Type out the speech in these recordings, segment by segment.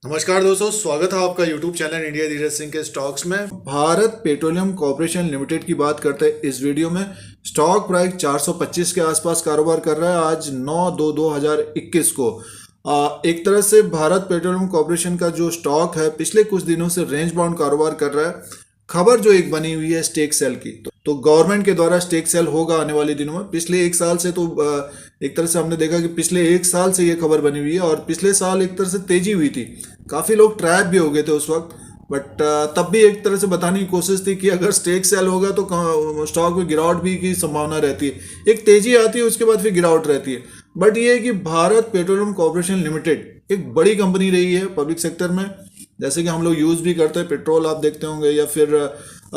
नमस्कार दोस्तों, स्वागत है आपका YouTube channel India Dheeraj Singh के स्टॉक्स में। भारत पेट्रोलियम कॉर्पोरेशन लिमिटेड की बात करते हैं इस वीडियो में। स्टॉक प्राइस 425 के आसपास कारोबार कर रहा है आज 9/2/2021 को। एक तरह से भारत पेट्रोलियम कॉर्पोरेशन का जो स्टॉक है पिछले कुछ दिनों से रेंज बाउंड कारोबार कर रहा है। खबर जो एक बनी हुई है स्टेक सेल की, तो गवर्नमेंट के द्वारा स्टेक सेल होगा आने वाले दिनों में। पिछले एक साल से तो एक तरह से हमने देखा कि पिछले एक साल से ये खबर बनी हुई है और पिछले साल एक तरह से तेजी हुई थी, काफ़ी लोग ट्रैप भी हो गए थे उस वक्त। बट तब भी एक तरह से बताने की कोशिश थी कि अगर स्टेक सेल होगा तो स्टॉक में गिरावट भी की संभावना रहती है, एक तेजी आती है उसके बाद फिर गिरावट रहती है। बट ये है कि भारत पेट्रोलियम कॉर्पोरेशन लिमिटेड एक बड़ी कंपनी रही है पब्लिक सेक्टर में। जैसे कि हम लोग यूज़ भी करते हैं, पेट्रोल आप देखते होंगे या फिर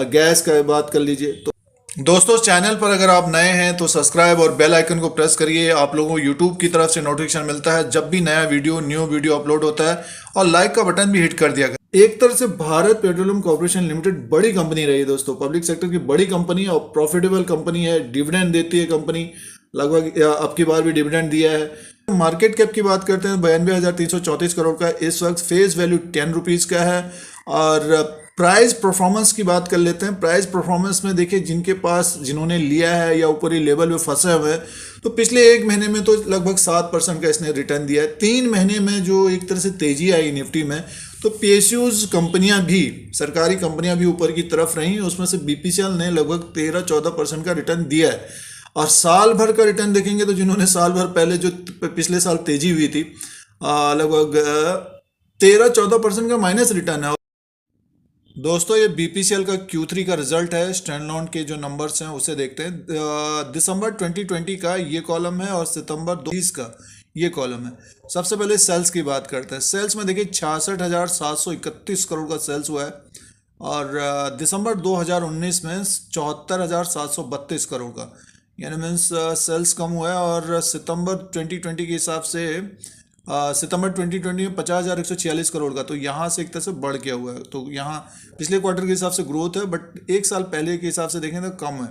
गैस का बात कर लीजिए। तो दोस्तों, चैनल पर अगर आप नए हैं तो सब्सक्राइब और बेल आइकन को प्रेस करिए। आप लोगों को यूट्यूब की तरफ से नोटिफिकेशन मिलता है जब भी न्यू वीडियो अपलोड होता है, और लाइक का बटन भी हिट कर दिया गया। एक तरह से भारत पेट्रोलियम कॉर्पोरेशन लिमिटेड बड़ी कंपनी रही है दोस्तों, पब्लिक सेक्टर की बड़ी कंपनी और प्रॉफिटेबल कंपनी है। डिविडेंड देती है कंपनी, लगभग अब की बार भी डिविडेंड दिया है। मार्केट कैप की बात करते हैं 92,334 करोड़ का इस वक्त, फेस वैल्यू 10 रुपीज़ का है। और प्राइस परफॉर्मेंस की बात कर लेते हैं। प्राइस परफॉर्मेंस में देखिए, जिन्होंने लिया है या ऊपर ही लेवल में फंसे हुए हैं, तो पिछले एक महीने में तो लगभग 7% का इसने रिटर्न दिया है। 3 महीने में जो एक तरह से तेजी आई निफ्टी में, तो पीएसयूज कंपनियां भी, सरकारी कंपनियां भी ऊपर की तरफ रहीं। उसमें से बीपीसीएल ने लगभग 13-14% का रिटर्न दिया है। और साल भर का रिटर्न देखेंगे तो जिन्होंने साल भर पहले जो पिछले साल तेजी हुई थी, लगभग 13-14% का माइनस रिटर्न है। दोस्तों, ये बीपीसीएल का Q3 का रिजल्ट है। स्टैंडअलोन के जो नंबर्स हैं उसे देखते हैं। दिसंबर 2020 का ये कॉलम है और सितंबर 2020 का ये कॉलम है। सबसे पहले सेल्स की बात करते हैं। सेल्स में देखिए 66,731 करोड़ का सेल्स हुआ है, और दिसंबर 2019 में 74,732 करोड़ का, यानी मीन्स सेल्स कम हुआ है। और सितंबर 2020 के हिसाब से सितंबर 2020 में 50,146 करोड़ का, तो यहाँ से एक तरह से बढ़ गया हुआ है। तो यहाँ पिछले क्वार्टर के हिसाब से ग्रोथ है, बट एक साल पहले के हिसाब से देखें तो कम है।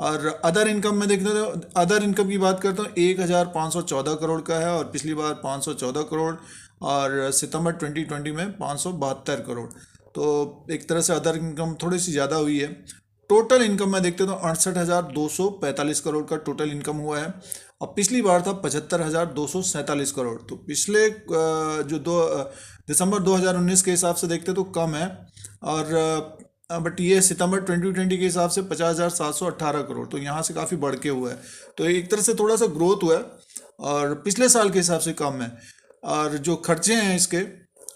और अदर इनकम में देखते हैं तो अदर इनकम की बात करता हूँ 1,514 करोड़ का है, और पिछली बार 514 करोड़, और सितंबर 2020 में 572 करोड़। तो एक तरह से अदर इनकम थोड़ी सी ज़्यादा हुई है। टोटल इनकम में देखते हैं तो 68,245 करोड़ का टोटल इनकम हुआ है, और पिछली बार था 75,247 करोड़। तो पिछले दिसंबर 2019 के हिसाब से देखते तो कम है। और बट ये सितंबर 2020 के हिसाब से 50,718 करोड़, तो यहाँ से काफ़ी बढ़ के हुआ है। तो एक तरह से थोड़ा सा ग्रोथ हुआ है, और पिछले साल के हिसाब से कम है। और जो खर्चे हैं इसके,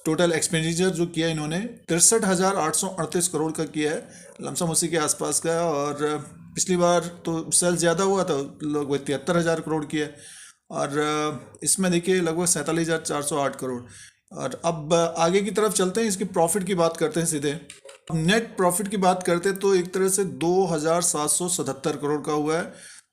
टोटल एक्सपेंडिचर जो किया इन्होंने 63,838 करोड़ का किया है, लमसम उसी के आसपास का। और पिछली बार तो सेल्स ज़्यादा हुआ था, लगभग 73,000 करोड़ की है, और इसमें देखिए लगभग 47,408 करोड़। और अब आगे की तरफ चलते हैं, इसकी प्रॉफिट की बात करते हैं सीधे। अब नेट प्रॉफिट की बात करते हैं तो एक तरह से 2,777 करोड़ का हुआ है।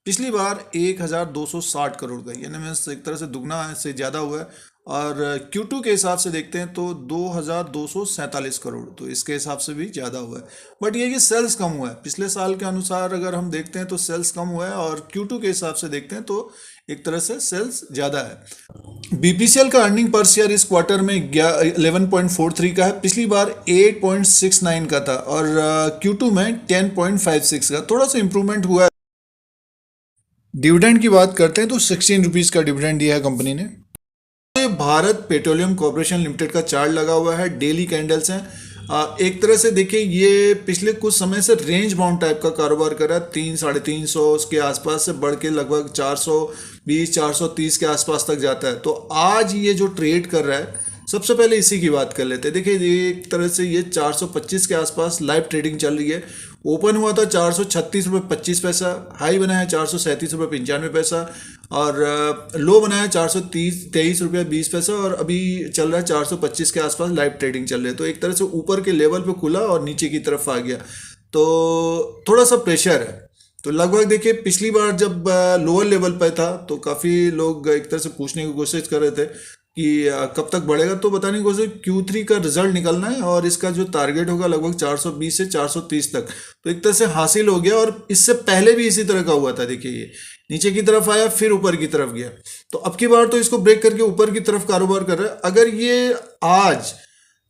पिछली बार 1,260 करोड़ का, यानी मैं एक तरह से दुगना से ज़्यादा हुआ है। और Q2 के हिसाब से देखते हैं तो 2,247 करोड़, तो इसके हिसाब से भी ज़्यादा हुआ है। बट ये कि सेल्स कम हुआ है, पिछले साल के अनुसार अगर हम देखते हैं तो सेल्स कम हुआ है, और Q2 के हिसाब से देखते हैं तो एक तरह से सेल्स ज़्यादा है। बीपीसीएल का अर्निंग पर शेयर इस क्वार्टर में 11.43 का है, पिछली बार 8.69 का था, और Q2 में 10.56 का, थोड़ा सा इंप्रूवमेंट हुआ है। डिविडेंड की बात करते हैं तो 16 रुपीज़ का डिविडेंड दिया है कंपनी ने। भारत पेट्रोलियम कॉर्पोरेशन लिमिटेड का चार्ट लगा हुआ है, डेली कैंडल्स हैं। एक तरह से देखिए ये पिछले कुछ समय से रेंज बाउंड टाइप का कारोबार कर रहा है, 300-350 के आसपास से बढ़ के लगभग 420-430 के आसपास तक जाता है। तो आज ये जो ट्रेड कर रहा है, सबसे पहले इसी की बात कर लेते हैं। देखिए ये एक तरह से ये 425 के आसपास लाइव ट्रेडिंग चल रही है। ओपन हुआ था 436 रुपये 25 पैसा, हाई बना है 437 रुपये 95 पैसा, और लो बना है 423 रुपये 20 पैसा, और अभी चल रहा है 425 के आसपास लाइव ट्रेडिंग चल रही है। तो एक तरह से ऊपर के लेवल पे खुला और नीचे की तरफ आ गया, तो थोड़ा सा प्रेशर है। तो लगभग देखिए पिछली बार जब लोअर लेवल पे था तो काफ़ी लोग एक तरह से पूछने की कोशिश कर रहे थे कि कब तक बढ़ेगा, तो बताने की कोशिश, Q3 का रिजल्ट निकलना है और इसका जो टारगेट होगा लगभग 420 से 430 तक, तो एक तरह से हासिल हो गया। और इससे पहले भी इसी तरह का हुआ था। देखिए नीचे की तरफ आया फिर ऊपर की तरफ गया, तो अब की बार तो इसको ब्रेक करके ऊपर की तरफ कारोबार कर रहा है। अगर ये आज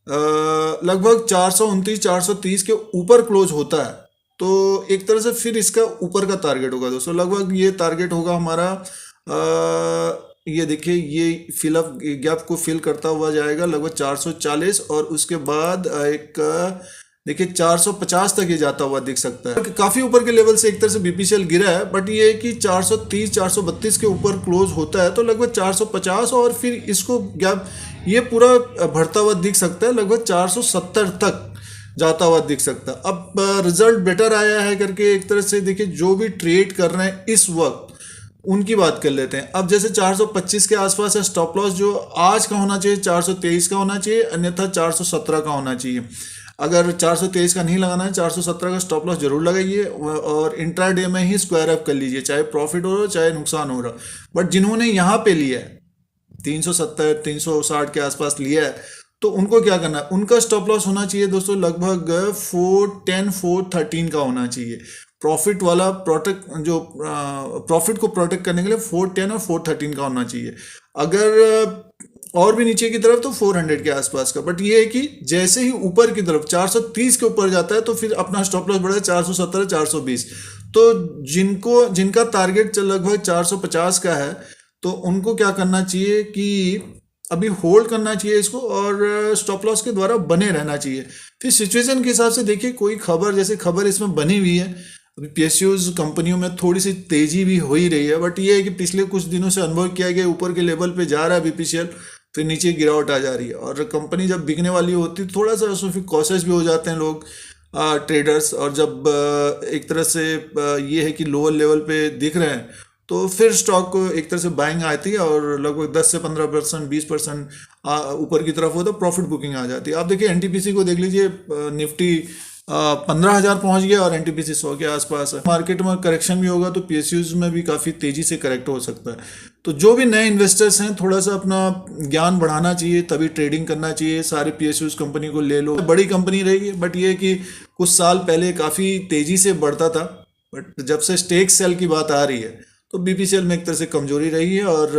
लगभग 429 430 के ऊपर क्लोज होता है तो एक तरह से फिर इसका ऊपर का टारगेट होगा दोस्तों। लगभग ये टारगेट होगा हमारा ये देखिए, ये फिलअप गैप को फिल करता हुआ जाएगा लगभग 440, और उसके बाद एक देखिए 450 तक ये जाता हुआ दिख सकता है। काफी ऊपर के लेवल से एक तरह से बीपीसीएल गिरा है, बट ये है कि 430 432 के ऊपर क्लोज होता है तो लगभग 450, और फिर इसको गैप ये पूरा बढ़ता हुआ दिख सकता है, लगभग 470 तक जाता हुआ दिख सकता है। अब रिजल्ट बेटर आया है करके एक तरह से देखिए, जो भी ट्रेड कर रहे हैं इस वक्त उनकी बात कर लेते हैं। अब जैसे 425 के आसपास है स्टॉप लॉस, जो आज का होना चाहिए 423 का होना चाहिए, अन्यथा 417 का होना चाहिए। अगर 423 का नहीं लगाना है, 417 का स्टॉप लॉस जरूर लगाइए, और इंट्राडे में ही स्क्वायर अप कर लीजिए, चाहे प्रॉफिट हो रहा चाहे नुकसान हो रहा। बट जिन्होंने यहाँ पे लिया है 370 360 के आसपास लिया है, तो उनको क्या करना है, उनका स्टॉप लॉस होना चाहिए दोस्तों लगभग 410 413 का होना चाहिए। प्रॉफिट वाला प्रोटेक्ट, जो प्रॉफिट को प्रोटेक्ट करने के लिए 410 और 413 का होना चाहिए। अगर और भी नीचे की तरफ तो 400 के आसपास का। बट ये है कि जैसे ही ऊपर की तरफ 430 के ऊपर जाता है तो फिर अपना स्टॉप लॉस बढ़ा 417 420। तो जिनका टारगेट लगभग 450 का है, तो उनको क्या करना चाहिए कि अभी होल्ड करना चाहिए इसको, और स्टॉप लॉस के द्वारा बने रहना चाहिए। फिर सिचुएशन के हिसाब से देखिए, कोई खबर, जैसे खबर इसमें बनी हुई है, अभी पीएसयूज कंपनियों में थोड़ी सी तेजी भी हो ही रही है, बट ये है कि पिछले कुछ दिनों से अनुभव किया गया ऊपर के लेवल पे जा रहा है बीपीसीएल, फिर नीचे गिरावट आ जा रही है। और कंपनी जब बिकने वाली होती है थोड़ा सा उसमें फिर कॉशियस भी हो जाते हैं लोग, ट्रेडर्स, और जब एक तरह से ये है कि लोअर लेवल पे दिख रहे हैं तो फिर स्टॉक को एक तरह से बाइंग आती है, और लगभग 10 से 15% 20% ऊपर की तरफ हो तो प्रॉफिट बुकिंग आ जाती है। आप देखिए एनटीपीसी को देख लीजिए, निफ्टी 15,000 पहुंच गया और एनटीपीसी 100 के आसपास है। मार्केट में करेक्शन भी होगा तो पीएसयूज में भी काफ़ी तेजी से करेक्ट हो सकता है। तो जो भी नए इन्वेस्टर्स हैं थोड़ा सा अपना ज्ञान बढ़ाना चाहिए, तभी ट्रेडिंग करना चाहिए। सारे पीएसयूज कंपनी को ले लो, बड़ी कंपनी रहेगी, बट ये कि कुछ साल पहले काफ़ी तेजी से बढ़ता था, बट जब से स्टेक सेल की बात आ रही है तो बीपीसीएल में एक तरह से कमजोरी रही है और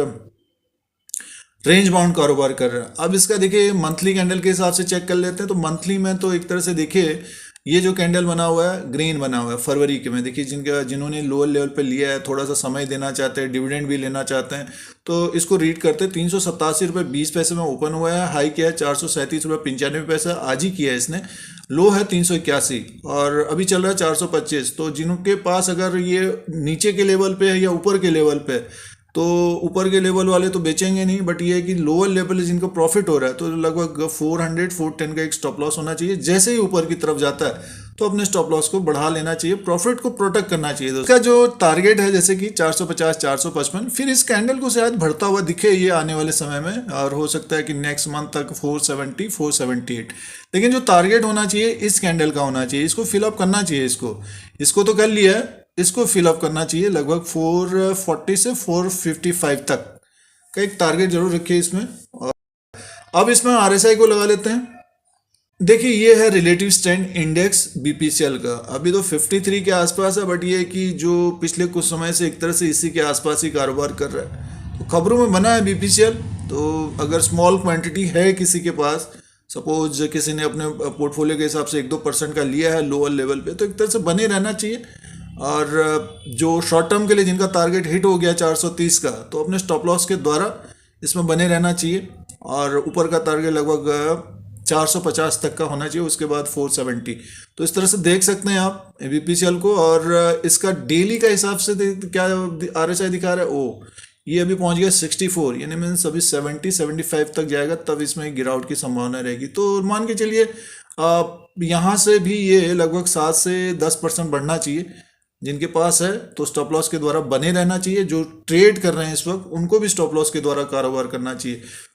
रेंज बाउंड कारोबार कर रहा है। अब इसका देखिए मंथली कैंडल के हिसाब से चेक कर लेते हैं, तो मंथली में तो एक तरह से देखिए ये जो कैंडल बना हुआ है ग्रीन बना हुआ है फरवरी के में, देखिए जिन्होंने लोअर लेवल पे लिया है, थोड़ा सा समय देना चाहते हैं, डिविडेंड भी लेना चाहते हैं, तो इसको रीड करते हैं। 387 रुपये 20 में ओपन हुआ है, हाई किया है 437 रुपये 95 आज ही किया है इसने, लो है 381 और अभी चल रहा है 425। तो जिनके पास अगर ये नीचे के लेवल पे है या ऊपर के लेवल पे, तो ऊपर के लेवल वाले तो बेचेंगे नहीं, बट ये है कि लोअर लेवल जिनको प्रॉफिट हो रहा है तो लगभग 400 410 का एक स्टॉप लॉस होना चाहिए। जैसे ही ऊपर की तरफ जाता है तो अपने स्टॉप लॉस को बढ़ा लेना चाहिए, प्रॉफिट को प्रोटेक्ट करना चाहिए। इसका जो टारगेट है जैसे कि 450 455, फिर इस कैंडल को शायद बढ़ता हुआ दिखे ये आने वाले समय में, और हो सकता है कि नेक्स्ट मंथ तक 470 478। लेकिन जो टारगेट होना चाहिए इस कैंडल का होना चाहिए, इसको फिलअप करना चाहिए। इसको तो कर लिया है, इसको फिलअप करना चाहिए लगभग 440 से 455 तक का एक टारगेट जरूर रखिए इसमें। और अब इसमें आरएसआई को लगा लेते हैं। देखिए ये है रिलेटिव स्ट्रेंथ इंडेक्स बीपीसीएल का, अभी तो 53 के आसपास है, बट ये है कि जो पिछले कुछ समय से एक तरह से इसी के आसपास ही कारोबार कर रहा है। तो खबरों में बना है बीपीसीएल, तो अगर स्मॉल क्वांटिटी है किसी के पास, सपोज किसी ने अपने पोर्टफोलियो के हिसाब से 1-2% का लिया है लोअर लेवल पे, तो एक तरह से बने रहना चाहिए। और जो शॉर्ट टर्म के लिए जिनका टारगेट हिट हो गया 430 का, तो अपने स्टॉप लॉस के द्वारा इसमें बने रहना चाहिए। और ऊपर का टारगेट लगभग 450 तक का होना चाहिए, उसके बाद 470। तो इस तरह से देख सकते हैं आप बीपीसीएल को। और इसका डेली का हिसाब से क्या आरएसआई दिखा रहा है, ओ ये अभी पहुंच गया 64, यानी मीन्स अभी 70-75 तक जाएगा, तब इसमें गिरावट की संभावना रहेगी। तो मान के चलिए यहाँ से भी ये लगभग 7 से 10% बढ़ना चाहिए जिनके पास है, तो स्टॉप लॉस के द्वारा बने रहना चाहिए। जो ट्रेड कर रहे हैं इस वक्त उनको भी स्टॉप लॉस के द्वारा कारोबार करना चाहिए।